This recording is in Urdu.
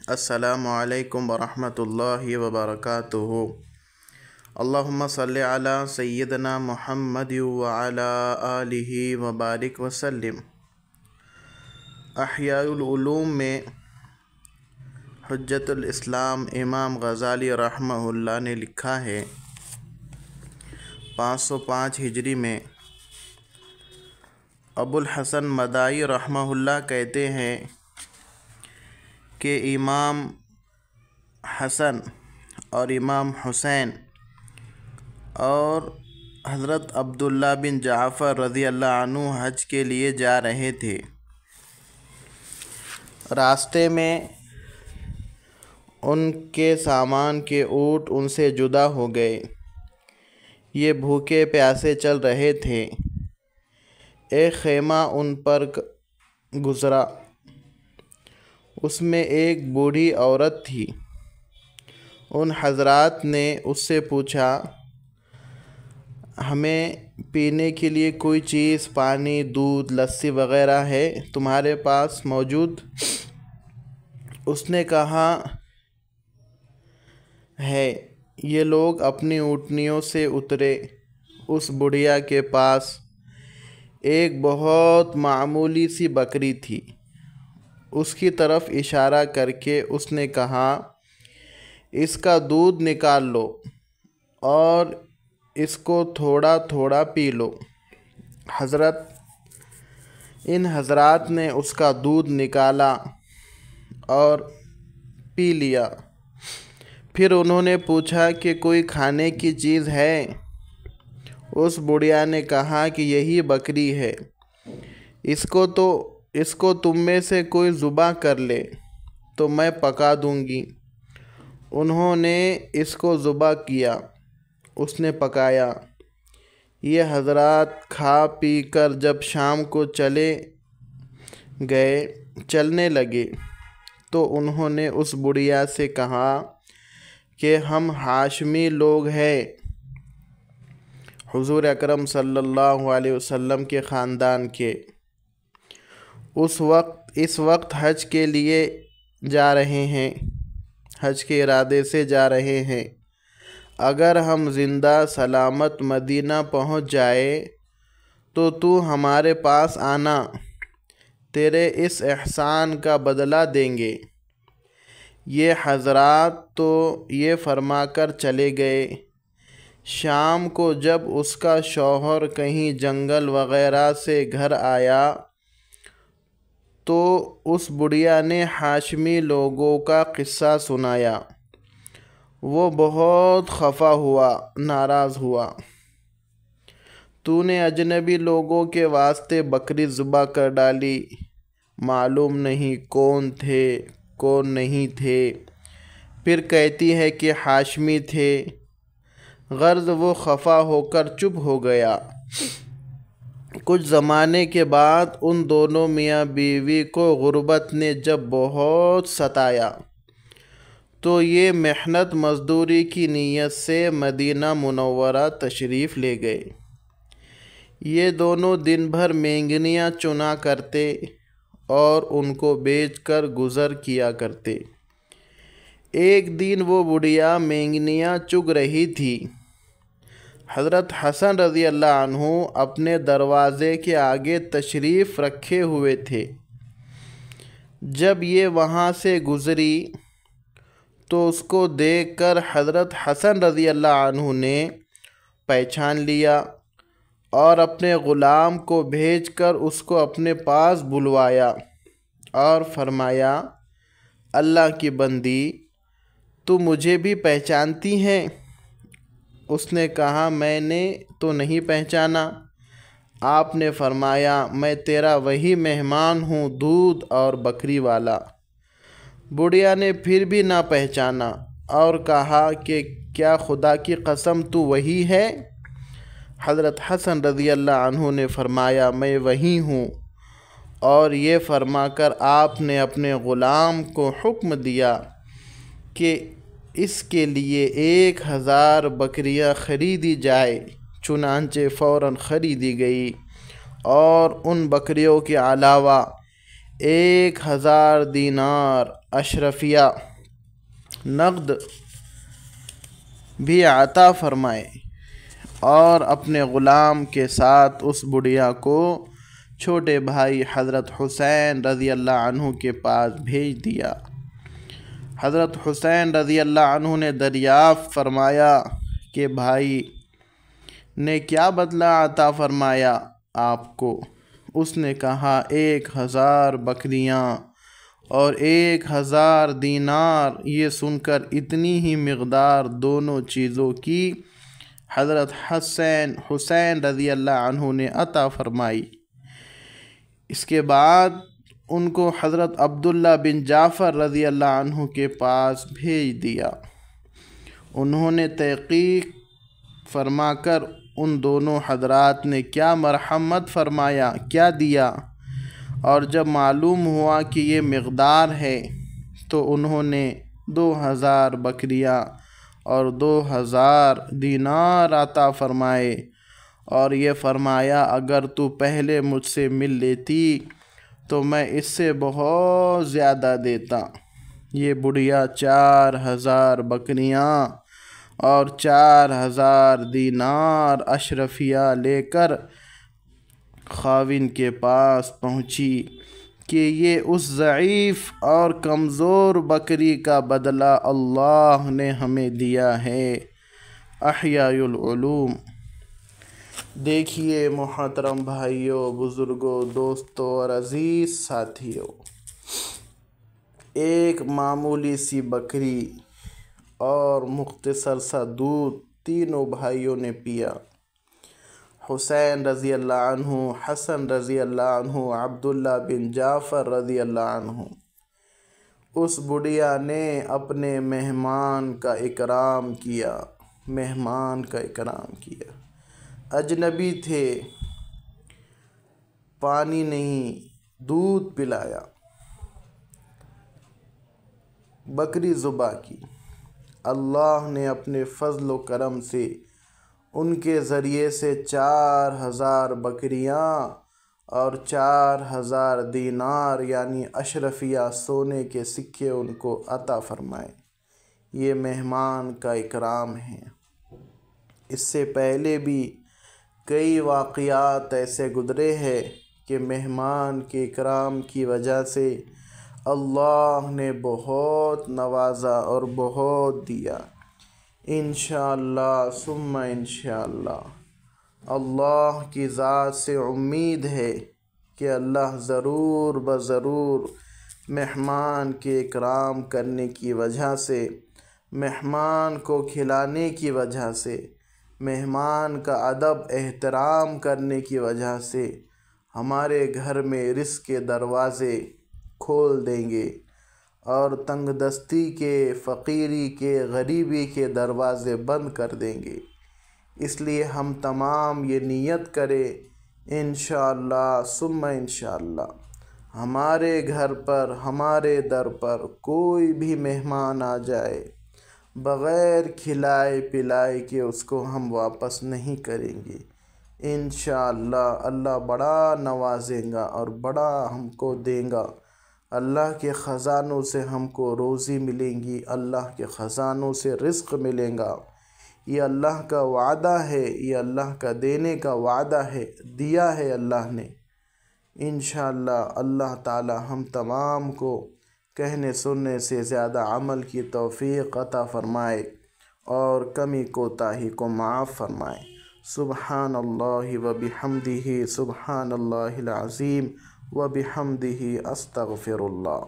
السلام علیکم ورحمۃ اللہ وبرکاتہ۔ اللہم صلی علی سیدنا محمد وعلی آلہ وبارک وسلم۔ احیاء العلوم میں حجت الاسلام امام غزالی رحمہ اللہ نے لکھا ہے 505 ہجری میں ابو الحسن مدائی رحمہ اللہ کہتے ہیں کہ امام حسن اور امام حسین اور حضرت عبداللہ بن جعفر رضی اللہ عنہ حج کے لیے جا رہے تھے۔ راستے میں ان کے سامان کے اونٹ ان سے جدا ہو گئے۔ یہ بھوکے پیاسے چل رہے تھے۔ ایک خیمہ ان پر گزرا، اس میں ایک بوڑھی عورت تھی۔ ان حضرات نے اس سے پوچھا، ہمیں پینے کے لیے کوئی چیز، پانی، دودھ، لسی وغیرہ ہے تمہارے پاس موجود؟ اس نے کہا ہے۔ یہ لوگ اپنی اونٹنیوں سے اترے۔ اس بڑھیا کے پاس ایک بہت معمولی سی بکری تھی۔ اس کی طرف اشارہ کر کے اس نے کہا، اس کا دودھ نکال لو اور اس کو تھوڑا تھوڑا پی لو۔ ان حضرات نے اس کا دودھ نکالا اور پی لیا۔ پھر انہوں نے پوچھا کہ کوئی کھانے کی چیز ہے؟ اس بڑھیا نے کہا کہ یہی بکری ہے، اس کو تم میں سے کوئی ذبح کر لے تو میں پکا دوں گی۔ انہوں نے اس کو ذبح کیا، اس نے پکایا۔ یہ حضرات کھا پی کر جب شام کو چلنے لگے تو انہوں نے اس بڑھیا سے کہا کہ ہم ہاشمی لوگ ہیں، حضور اکرم صلی اللہ علیہ وسلم کے خاندان کے۔ اس وقت حج کے لیے جا رہے ہیں، حج کے ارادے سے جا رہے ہیں۔ اگر ہم زندہ سلامت مدینہ پہنچ جائے تو ہمارے پاس آنا، تیرے اس احسان کا بدلہ دیں گے۔ یہ حضرات تو یہ فرما کر چلے گئے۔ شام کو جب اس کا شوہر کہیں جنگل وغیرہ سے گھر آیا تو اس بڑھیا نے ہاشمی لوگوں کا قصہ سنایا۔ وہ بہت خفا ہوا، ناراض ہوا۔ تو نے اجنبی لوگوں کے واسطے بکری ذبح کر ڈالی، معلوم نہیں کون تھے کون نہیں تھے، پھر کہتی ہے کہ ہاشمی تھے۔ غرض وہ خفا ہو کر چپ ہو گیا۔ کچھ زمانے کے بعد ان دونوں میاں بیوی کو غربت نے جب بہت ستایا تو یہ محنت مزدوری کی نیت سے مدینہ منورہ تشریف لے گئے۔ یہ دونوں دن بھر مینگنیاں چنا کرتے اور ان کو بیچ کر گزر کیا کرتے۔ ایک دن وہ بڑھیا مینگنیاں چگ رہی تھی۔ حضرت حسن رضی اللہ عنہ اپنے دروازے کے آگے تشریف رکھے ہوئے تھے۔ جب یہ وہاں سے گزری تو اس کو دیکھ کر حضرت حسن رضی اللہ عنہ نے پہچان لیا اور اپنے غلام کو بھیج کر اس کو اپنے پاس بلوایا اور فرمایا، اللہ کی بندی، تو مجھے بھی پہچانتی ہیں؟ اس نے کہا، میں نے تو نہیں پہچانا۔ آپ نے فرمایا، میں تیرا وہی مہمان ہوں، دودھ اور بکری والا۔ بڑھیا نے پھر بھی نہ پہچانا اور کہا کہ کیا خدا کی قسم تو وہی ہے؟ حضرت حسن رضی اللہ عنہ نے فرمایا، میں وہی ہوں۔ اور یہ فرما کر آپ نے اپنے غلام کو حکم دیا کہ اس کے لیے 1000 بکریاں خریدی جائے۔ چنانچہ فوراً خریدی گئی اور ان بکریوں کے علاوہ 1000 دینار اشرفیہ نقد بھی عطا فرمائے اور اپنے غلام کے ساتھ اس بڑھیا کو چھوٹے بھائی حضرت حسین رضی اللہ عنہ کے پاس بھیج دیا۔ حضرت حسین رضی اللہ عنہ نے دریافت فرمایا کہ بھائی نے کیا بدلہ عطا فرمایا آپ کو؟ اس نے کہا 1000 بکریاں اور 1000 دینار۔ یہ سن کر اتنی ہی مقدار دونوں چیزوں کی حضرت حسین رضی اللہ عنہ نے عطا فرمائی۔ اس کے بعد ان کو حضرت عبداللہ بن جعفر رضی اللہ عنہ کے پاس بھیج دیا۔ انہوں نے تحقیق فرما کر ان دونوں حضرات نے کیا مرحمت فرمایا، کیا دیا، اور جب معلوم ہوا کہ یہ مقدار ہے تو انہوں نے 2000 بکریاں اور 2000 دینار عطا فرمائے اور یہ فرمایا اگر تو پہلے مجھ سے مل لیتی تو میں اس سے بہت زیادہ دیتا۔ یہ بڑھیا 4000 بکریاں اور 4000 دینار اشرفیہ لے کر خاوند کے پاس پہنچی کہ یہ اس ضعیف اور کمزور بکری کا بدلہ اللہ نے ہمیں دیا ہے۔ احیاء العلوم۔ دیکھیے محترم بھائیوں، بزرگوں، دوستوں اور عزیز ساتھیوں، ایک معمولی سی بکری اور مختصر سا دودھ تینوں بھائیوں نے پیا۔ حسین رضی اللہ عنہ، حسن رضی اللہ عنہ، عبداللہ بن جعفر رضی اللہ عنہ۔ اس بڑھیا نے اپنے مہمان کا اکرام کیا، اجنبی تھے، پانی نہیں دودھ پلایا، بکری ذبح کی۔ اللہ نے اپنے فضل و کرم سے ان کے ذریعے سے 4000 بکریاں اور 4000 دینار یعنی اشرفیہ سونے کے سکے ان کو عطا فرمائے۔ یہ مہمان کا اکرام ہے۔ اس سے پہلے بھی کئی واقعات ایسے گزرے ہیں کہ مہمان کے اکرام کی وجہ سے اللہ نے بہت نوازا اور بہت دیا۔ انشاءاللہ ثم انشاءاللہ اللہ کی ذات سے امید ہے کہ اللہ ضرور بضرور مہمان کے اکرام کرنے کی وجہ سے، مہمان کو کھلانے کی وجہ سے، مہمان کا ادب احترام کرنے کی وجہ سے ہمارے گھر میں رزق کے دروازے کھول دیں گے اور تنگ دستی کے، فقیری کے، غریبی کے دروازے بند کر دیں گے۔ اس لیے ہم تمام یہ نیت کریں انشاءاللہ ثم انشاءاللہ ہمارے گھر پر، ہمارے در پر کوئی بھی مہمان آ جائے، بغیر کھلائے پلائے کے اس کو ہم واپس نہیں کریں گے۔ انشاءاللہ اللہ بڑا نوازیں گا اور بڑا ہم کو دیں گا۔ اللہ کے خزانوں سے ہم کو روزی ملیں گی، اللہ کے خزانوں سے رزق ملیں گا۔ یہ اللہ کا وعدہ ہے، یہ اللہ کا دینے کا وعدہ ہے، دیا ہے اللہ نے۔ انشاءاللہ اللہ تعالی ہم تمام کو کہنے سننے سے زیادہ عمل کی توفیق عطا فرمائے اور کمی کوتاہی کو معاف فرمائے۔ سبحان اللہ و بحمدہ، سبحان اللہ العظیم و بحمدہ، استغفر اللہ۔